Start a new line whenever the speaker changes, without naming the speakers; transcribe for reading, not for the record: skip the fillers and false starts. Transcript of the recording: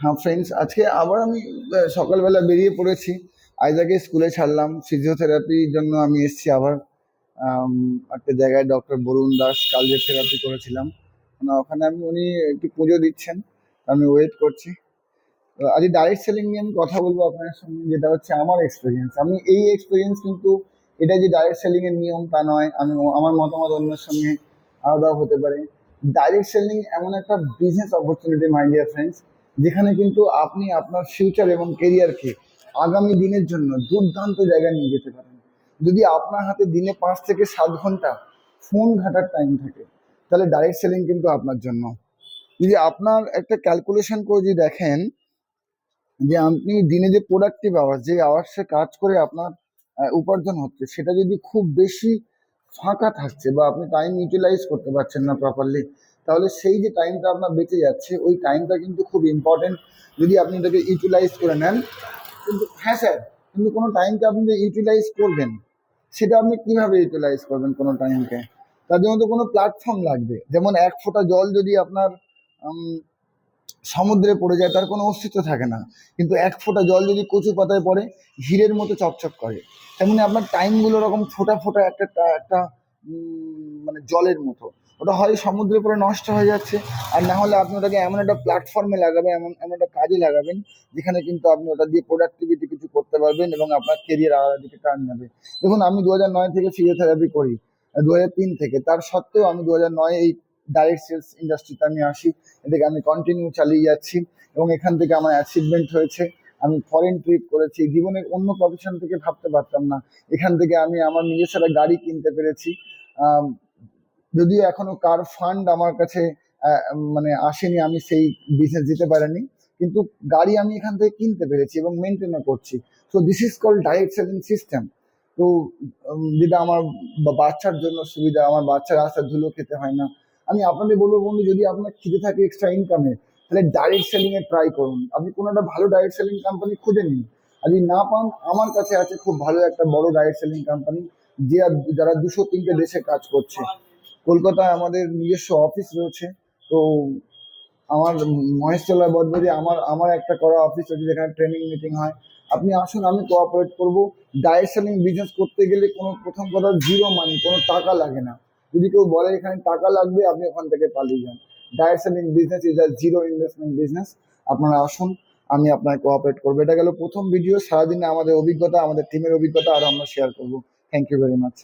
হ্যাঁ ফ্রেন্ডস, আজকে আবার আমি সকালবেলা বেরিয়ে পড়েছি। আইজাকে স্কুলে ছাড়লাম, ফিজিওথেরাপির জন্য আমি এসেছি আবার। আম, একটা জায়গায় ডক্টর বরুণ দাস কালজের থেরাপি করেছিলাম। ওখানে উনি একটু পুজো দিচ্ছেন, আমি ওয়েট করছি। তো আজ ডাইরেক্ট সেলিং নিয়ে আমি কথা বলবো আপনার সঙ্গে, যেটা হচ্ছে আমার এক্সপিরিয়েন্স। আমি এই এক্সপিরিয়েন্স কিন্তু, এটা যে ডাইরেক্ট সেলিং এর নিয়ম তা নয়। আমার মতামত অন্যের সঙ্গে আলাদাও হতে পারে। ডাইরেক্ট সেলিং এমন একটা business opportunity, my dear friends, যেখানে কিন্তু আপনি আপনার ফিউচার এবং কেরিয়ারকে আগামী দিনের জন্য দুর্দান্ত জায়গায় নিয়ে যেতে পারেন। যদি আপনার হাতে দিনে 5 থেকে 7 ঘন্টা ফোন ঘাটার টাইম থাকে, তাহলে ডাইরেক্ট সেলিং কিন্তু আপনার জন্য। যদি আপনার একটা ক্যালকুলেশন করে যদি দেখেন যে আপনি দিনে যে প্রোডাক্টিভ আওয়ার্স, যে আওয়ার্সে কাজ করে আপনার উপার্জন হচ্ছে, সেটা যদি খুব বেশি ফাঁকা থাকছে বা আপনি টাইম ইউটিলাইজ করতে পারছেন না প্রপারলি, তাহলে সেই যে টাইমটা আপনার বেঁচে যাচ্ছে, ওই টাইমটা কিন্তু খুব ইম্পর্টেন্ট। যদি আপনি এটাকে ইউটিলাইজ করে নেন, কিন্তু হ্যাঁ স্যার, কিন্তু কোনো টাইমকে আপনি যে ইউটিলাইজ করবেন, সেটা আপনি কিভাবে ইউটিলাইজ করবেন কোনো টাইমকে? তার জন্য তো কোনো প্ল্যাটফর্ম লাগবে। যেমন 1 ফোঁটা জল যদি আপনার সমুদ্রে পড়ে যায়, তার কোনো অস্তিত্ব থাকে না। কিন্তু 1 ফোঁটা জল যদি কচু পাতায় পড়ে, হীরের মতো চকচক করে। তেমনি আপনার টাইমগুলো ওরকম ফোঁটা ফোঁটা একটা একটা মানে জলের মতো। ওটা হয় সমুদ্রে পড়ে নষ্ট হয়ে যাচ্ছে, আর না হলে আপনি ওটাকে এমন একটা প্ল্যাটফর্মে লাগাবেন, এমন এমন একটা কাজে লাগাবেন, যেখানে কিন্তু আপনি ওটা দিয়ে প্রোডাক্টিভিটি কিছু করতে পারবেন এবং আপনার কেরিয়ার আলাদা দিকে টার্ন নেবে। দেখুন, আমি 2009 থেকে ফিজিওথেরাপি করি, 2003 থেকে। তার সত্ত্বেও আমি 2009 এই ডাইরেক্ট সেলস ইন্ডাস্ট্রিতে আমি আসি। এটাকে আমি কন্টিনিউ চালিয়ে যাচ্ছি এবং এখান থেকে আমার অ্যাচিভমেন্ট হয়েছে। আমি ফরেন ট্রিপ করেছি, জীবনের অন্য প্রফেশন থেকে ভাবতে পারতাম না। এখান থেকে আমি আমার নিজস্ব একটা গাড়ি কিনতে পেরেছি। আম, যদিও এখনো কার ফান্ড আমার কাছে মানে আসেনি, আমি সেই বিজনেস দিতে পারিনি, কিন্তু গাড়ি আমি এখান থেকে কিনতে পেরেছি এবং মেনটেনও করছি। So this is called direct selling system. তো যেটা আমার বাচ্চার জন্য সুবিধা, আমার বাচ্চা রাস্তায় ধুলো খেতে হয় না। আমি আপনাদের বলবো বন্ধু, যদি আপনার খিদে থাকে এক্সট্রা ইনকামে, তাহলে ডাইরেক্ট সেলিং এ ট্রাই করুন। আপনি কোনো একটা ভালো ডাইরেক্ট সেলিং কোম্পানি খুঁজে নিন। আর যদি না পান, আমার কাছে আছে খুব ভালো একটা বড় ডাইরেক্ট সেলিং কোম্পানি, যে যারা 200-3টে দেশে কাজ করছে। কলকাতায় আমাদের নিজস্ব অফিস রয়েছে। তো আমার মহেশতলা বজবজে আমার আমার একটা করা অফিস আছে, যেখানে ট্রেনিং মিটিং হয়। আপনি আসুন, আমি কোঅপারেট করবো। ডাইরেক্ট সেলিং বিজনেস করতে গেলে কোনো, প্রথম কথা, জিরো মানি, কোনো টাকা লাগে না। যদি কেউ বলে এখানে টাকা লাগবে, আপনি ওখান থেকে পালিয়ে যান। Direct selling business is a zero investment business. আপনারা আসুন, আমি আপনার কোঅপারেট করবো। এটা গেল প্রথম ভিডিও। সারাদিনে আমাদের অভিজ্ঞতা, আমাদের টিমের অভিজ্ঞতা, আর আমরা শেয়ার করবো। Thank you very much.